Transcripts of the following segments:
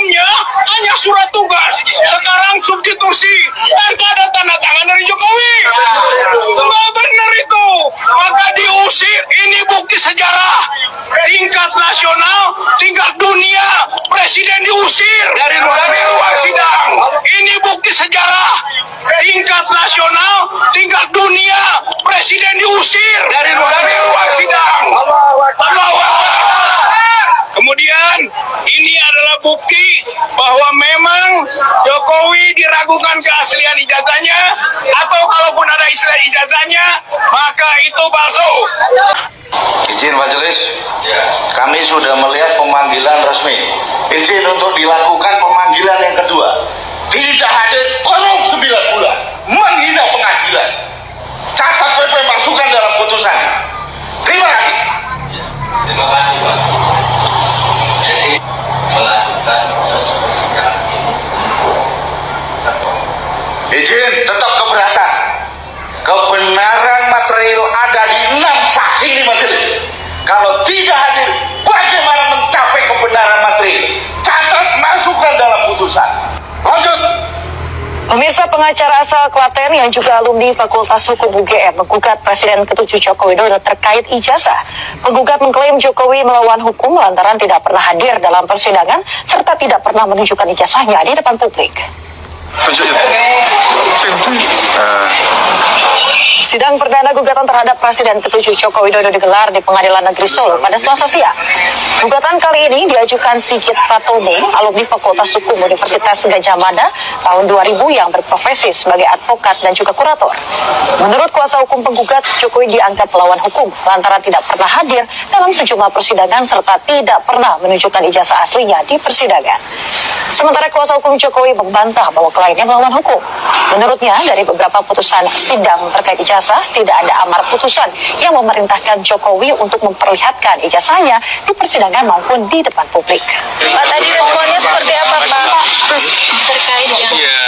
sebelumnya hanya surat tugas, sekarang substitusi dan ada tanda tangan dari Jokowi. Nggak benar itu, maka diusir. Ini bukti sejarah tingkat nasional, tingkat dunia, presiden diusir dari ruang sidang. Ini bukti sejarah tingkat nasional, tingkat dunia, presiden diusir dari ruang sidang. Allahu Akbar. Kemudian ini adalah bukti bahwa memang Jokowi diragukan keaslian ijazahnya, atau kalaupun ada istilah ijazahnya maka itu palsu. Izin majelis, kami sudah melihat pemanggilan resmi. Izin untuk dilakukan pemanggilan yang kedua. Tidak hadir kolom 9 bulan, menghina pengadilan. Catat PP masukkan dalam putusan. Terima kasih. Terima kasih Pak. Jadi melanjutkan izin tetap keberatan. Kebenaran material ada di 6 saksi di majelis. Kalau tidak hadir, bagaimana mencapai kebenaran material? Catat masukkan dalam putusan. Lanjut. Pemirsa, pengacara asal Klaten yang juga alumni Fakultas Hukum UGM menggugat Presiden ke-7 Joko Widodo terkait ijazah. Penggugat mengklaim Jokowi melawan hukum lantaran tidak pernah hadir dalam persidangan serta tidak pernah menunjukkan ijazahnya di depan publik. Sidang perdana gugatan terhadap Presiden ke-7 Joko Widodo digelar di Pengadilan Negeri Solo pada Selasa siang. Gugatan kali ini diajukan Sigit Pratomo, alumni Fakultas Hukum Universitas Gadjah Mada tahun 2000 yang berprofesi sebagai advokat dan juga kurator. Menurut kuasa hukum penggugat, Jokowi dianggap melawan hukum lantaran tidak pernah hadir dalam sejumlah persidangan serta tidak pernah menunjukkan ijazah aslinya di persidangan. Sementara kuasa hukum Jokowi membantah bahwa kliennya melawan hukum. Menurutnya, dari beberapa putusan sidang terkait ijazah, tidak ada amar putusan yang memerintahkan Jokowi untuk memperlihatkan ijazahnya di persidangan maupun di depan publik. Pak, tadi responnya seperti apa, Pak? Terkait yang... Ya,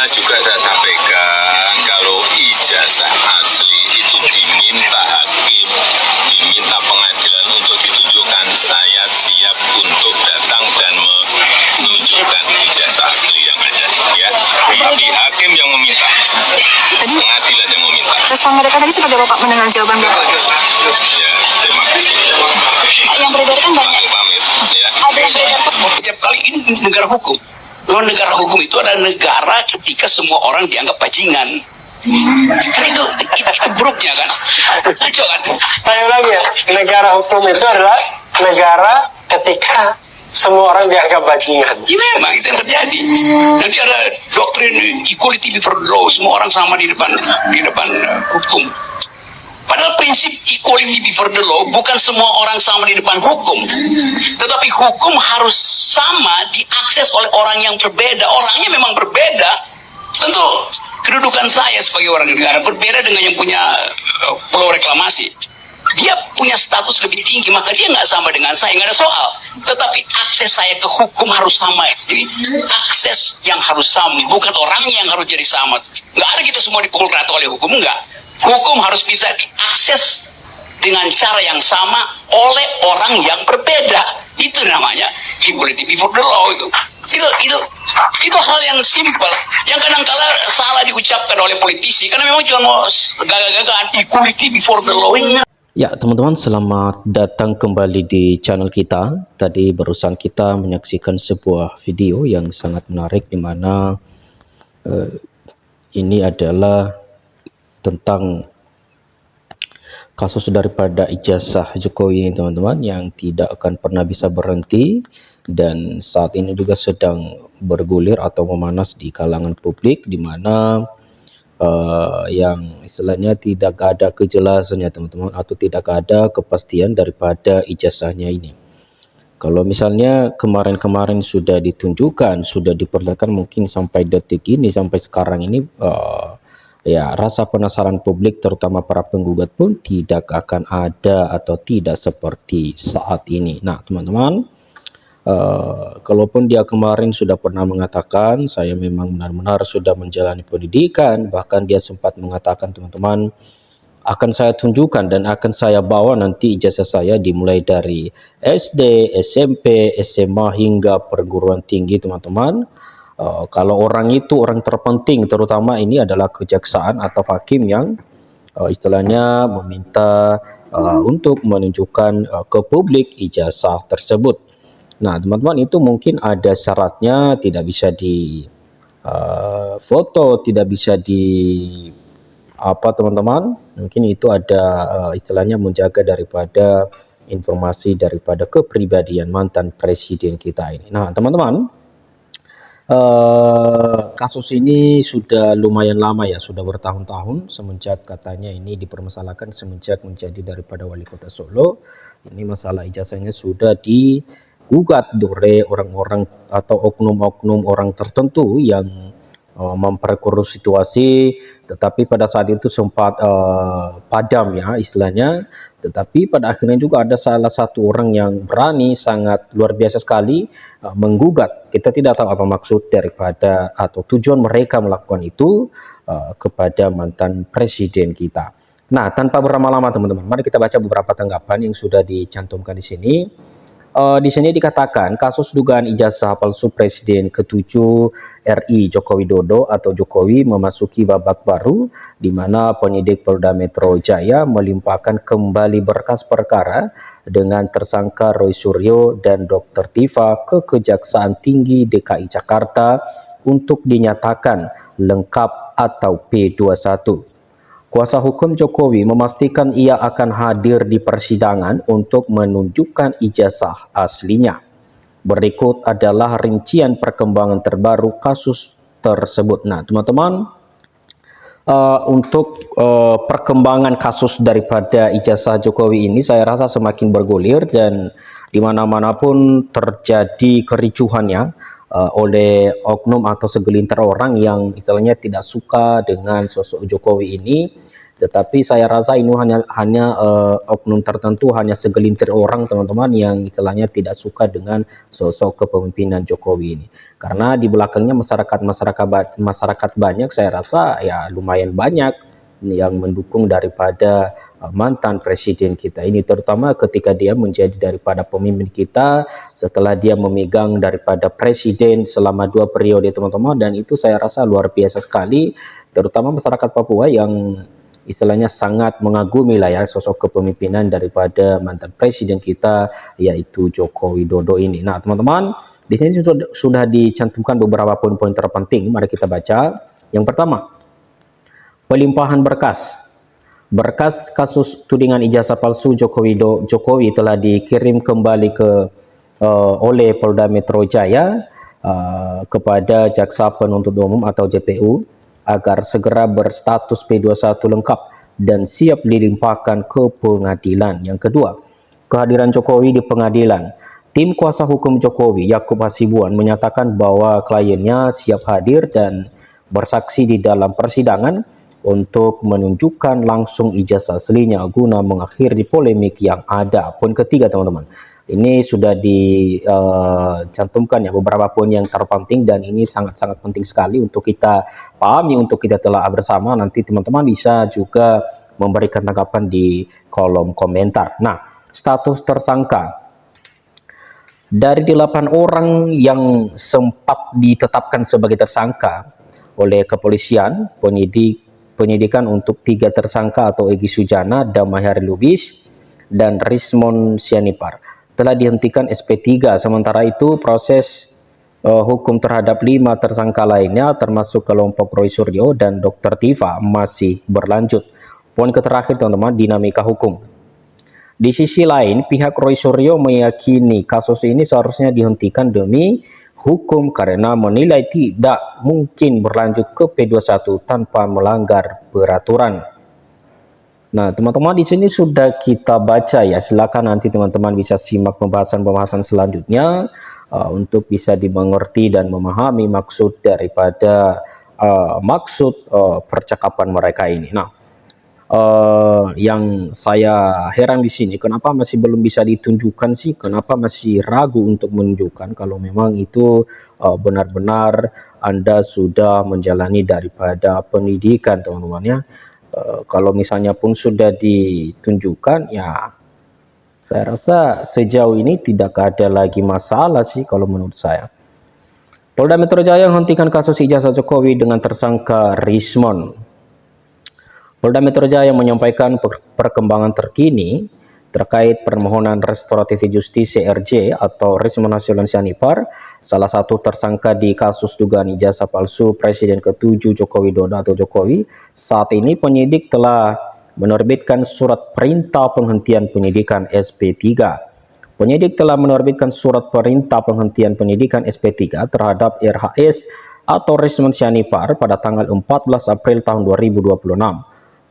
juga saya sampaikan kalau ijazah asli itu diminta hakim, diminta pengadilan untuk ditunjukkan, saya siap untuk datang dan menunjukkan ijazah asli yang ada. Ya, tapi hakim yang meminta, pengadilan yang meminta. Respon mereka tadi seperti apa, Pak, mendengar jawaban Bapak? Ya, terima kasih. Yang beredar kan banyak. Pamit. Ya. Ada yang beredar. Setiap kali ini negara hukum. Kalau negara hukum itu adalah negara ketika semua orang dianggap bajingan. Kan itu buruknya kan. Kacau kan. Saya ulangi ya, negara hukum itu adalah negara ketika semua orang dianggap bajingan. Ya memang itu yang terjadi. Nanti ada doktrin equality before the law, semua orang sama di depan hukum. Padahal prinsip equality before the law bukan semua orang sama di depan hukum, tetapi hukum harus sama diakses oleh orang yang berbeda. Orangnya memang berbeda. Tentu kedudukan saya sebagai orang negara berbeda dengan yang punya pulau reklamasi. Dia punya status lebih tinggi, maka dia nggak sama dengan saya, nggak ada soal. Tetapi akses saya ke hukum harus sama. Jadi akses yang harus sama, bukan orangnya yang harus jadi sama. Nggak ada kita semua dipukul rata oleh hukum, nggak. Hukum harus bisa diakses dengan cara yang sama oleh orang yang berbeda. Itu namanya equality before the law itu. Itu hal yang simpel, yang kadang-kala salah diucapkan oleh politisi karena memang cuma mau gagah-gagahan equality before the law. Ya teman-teman, selamat datang kembali di channel kita. Tadi barusan kita menyaksikan sebuah video yang sangat menarik, di mana ini adalah tentang kasus daripada ijazah Jokowi, teman-teman, yang tidak akan pernah bisa berhenti dan saat ini juga sedang bergulir atau memanas di kalangan publik, di mana yang istilahnya tidak ada kejelasannya, teman-teman, atau tidak ada kepastian daripada ijazahnya ini. Kalau misalnya kemarin-kemarin sudah ditunjukkan, sudah diperlihatkan, mungkin sampai detik ini, sampai sekarang ini, ya rasa penasaran publik terutama para penggugat pun tidak akan ada atau tidak seperti saat ini. Nah teman-teman, kalaupun dia kemarin sudah pernah mengatakan saya memang benar-benar sudah menjalani pendidikan, bahkan dia sempat mengatakan, teman-teman, akan saya tunjukkan dan akan saya bawa nanti ijazah saya dimulai dari SD, SMP, SMA hingga perguruan tinggi teman-teman. Kalau orang itu orang terpenting, terutama ini adalah kejaksaan atau hakim yang istilahnya meminta untuk menunjukkan ke publik ijazah tersebut. Nah teman-teman, itu mungkin ada syaratnya, tidak bisa di foto, tidak bisa di apa teman-teman, mungkin itu ada istilahnya menjaga daripada informasi daripada kepribadian mantan presiden kita ini. Nah teman-teman, kasus ini sudah lumayan lama ya, sudah bertahun-tahun semenjak katanya ini dipermasalahkan semenjak menjadi daripada wali kota Solo. Ini masalah ijazahnya sudah digugat oleh orang-orang atau oknum-oknum orang tertentu yang memperkeruh situasi, tetapi pada saat itu sempat padam ya istilahnya. Tetapi pada akhirnya juga ada salah satu orang yang berani, sangat luar biasa sekali menggugat. Kita tidak tahu apa maksud daripada atau tujuan mereka melakukan itu kepada mantan presiden kita. Nah, tanpa berlama-lama teman-teman, mari kita baca beberapa tanggapan yang sudah dicantumkan di sini. Di sini dikatakan kasus dugaan ijazah palsu Presiden ke-7 RI Joko Widodo atau Jokowi memasuki babak baru, di mana penyidik Polda Metro Jaya melimpahkan kembali berkas perkara dengan tersangka Roy Suryo dan Dr. Tifa ke Kejaksaan Tinggi DKI Jakarta untuk dinyatakan lengkap atau P21. Kuasa hukum Jokowi memastikan ia akan hadir di persidangan untuk menunjukkan ijazah aslinya. Berikut adalah rincian perkembangan terbaru kasus tersebut. Nah, teman-teman, untuk perkembangan kasus daripada ijazah Jokowi ini saya rasa semakin bergulir, dan di mana-mana pun terjadi kericuhannya oleh oknum atau segelintir orang yang istilahnya tidak suka dengan sosok Jokowi ini. Tetapi saya rasa ini hanya oknum tertentu, hanya segelintir orang teman-teman yang istilahnya tidak suka dengan sosok kepemimpinan Jokowi ini. Karena di belakangnya masyarakat banyak, saya rasa ya lumayan banyak yang mendukung daripada mantan presiden kita ini, terutama ketika dia menjadi daripada pemimpin kita setelah dia memegang daripada presiden selama 2 periode teman-teman. Dan itu saya rasa luar biasa sekali, terutama masyarakat Papua yang istilahnya sangat mengagumi lah ya sosok kepemimpinan daripada mantan presiden kita, yaitu Joko Widodo ini. Nah teman-teman, di sini sudah dicantumkan beberapa poin-poin terpenting, mari kita baca. Yang pertama, pelimpahan berkas. Berkas kasus tudingan ijazah palsu Jokowi telah dikirim kembali oleh Polda Metro Jaya kepada Jaksa Penuntut Umum atau JPU agar segera berstatus P21 lengkap dan siap dilimpahkan ke pengadilan. Yang kedua, kehadiran Jokowi di pengadilan. Tim kuasa hukum Jokowi, Yakub Hasibuan, menyatakan bahwa kliennya siap hadir dan bersaksi di dalam persidangan untuk menunjukkan langsung ijazah aslinya guna mengakhiri polemik yang ada. Poin ketiga teman-teman, ini sudah dicantumkan ya beberapa poin yang terpenting, dan ini sangat-sangat penting sekali untuk kita pahami, untuk kita telah bersama. Nanti teman-teman bisa juga memberikan tanggapan di kolom komentar. Nah, status tersangka. Dari 8 orang yang sempat ditetapkan sebagai tersangka oleh kepolisian, penyidikan untuk 3 tersangka atau Egy Sujana, Damahari Lubis, dan Rismon Sianipar telah dihentikan SP3. Sementara itu proses hukum terhadap 5 tersangka lainnya termasuk kelompok Roy Suryo dan Dr. Tifa masih berlanjut. Poin terakhir teman-teman, dinamika hukum. Di sisi lain, pihak Roy Suryo meyakini kasus ini seharusnya dihentikan demi hukum karena menilai tidak mungkin berlanjut ke P21 tanpa melanggar peraturan. Nah, teman-teman, di sini sudah kita baca ya. Silakan nanti teman-teman bisa simak pembahasan-pembahasan selanjutnya untuk bisa dimengerti dan memahami maksud daripada percakapan mereka ini. Nah, yang saya heran di sini, kenapa masih belum bisa ditunjukkan sih? Kenapa masih ragu untuk menunjukkan kalau memang itu benar-benar Anda sudah menjalani daripada pendidikan teman-teman ya? Kalau misalnya pun sudah ditunjukkan, ya saya rasa sejauh ini tidak ada lagi masalah sih kalau menurut saya. Polda Metro Jaya menghentikan kasus ijazah Jokowi dengan tersangka Rismond. Polda Metro Jaya menyampaikan perkembangan terkini terkait permohonan restoratif justice CRJ atau Rismond Nasional Sianipar, salah satu tersangka di kasus dugaan ijazah palsu Presiden ke-7 Joko Widodo atau Jokowi. Saat ini penyidik telah menerbitkan surat perintah penghentian penyidikan SP3. Penyidik telah menerbitkan surat perintah penghentian penyidikan SP3 terhadap RHS atau Rismond Sianipar pada tanggal 14 April tahun 2026.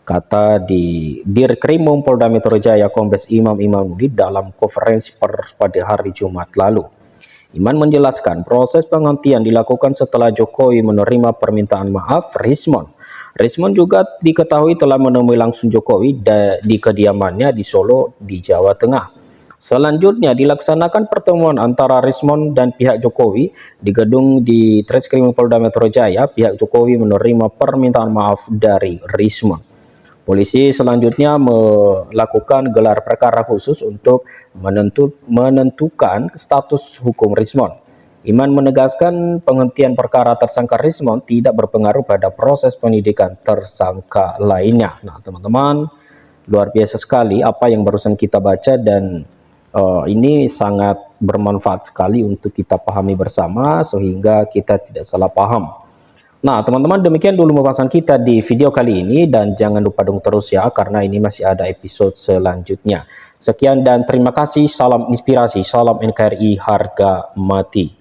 Kata di Dirkrimum Polda Metro Jaya Kombes Imam Imanuddin dalam konferensi pers pada hari Jumat lalu. Iman menjelaskan proses penghentian dilakukan setelah Jokowi menerima permintaan maaf Rismond. Rismond juga diketahui telah menemui langsung Jokowi di kediamannya di Solo di Jawa Tengah. Selanjutnya dilaksanakan pertemuan antara Rismond dan pihak Jokowi di gedung di Treskrimum Polda Metro Jaya. Pihak Jokowi menerima permintaan maaf dari Rismond. Polisi selanjutnya melakukan gelar perkara khusus untuk menentukan status hukum Rismond. Iman menegaskan penghentian perkara tersangka Rismond tidak berpengaruh pada proses penyidikan tersangka lainnya. Nah, teman-teman, luar biasa sekali apa yang barusan kita baca, dan ini sangat bermanfaat sekali untuk kita pahami bersama sehingga kita tidak salah paham. Nah, teman-teman, demikian dulu pembahasan kita di video kali ini, dan jangan lupa dong terus ya, karena ini masih ada episode selanjutnya. Sekian dan terima kasih, salam inspirasi, salam NKRI harga mati.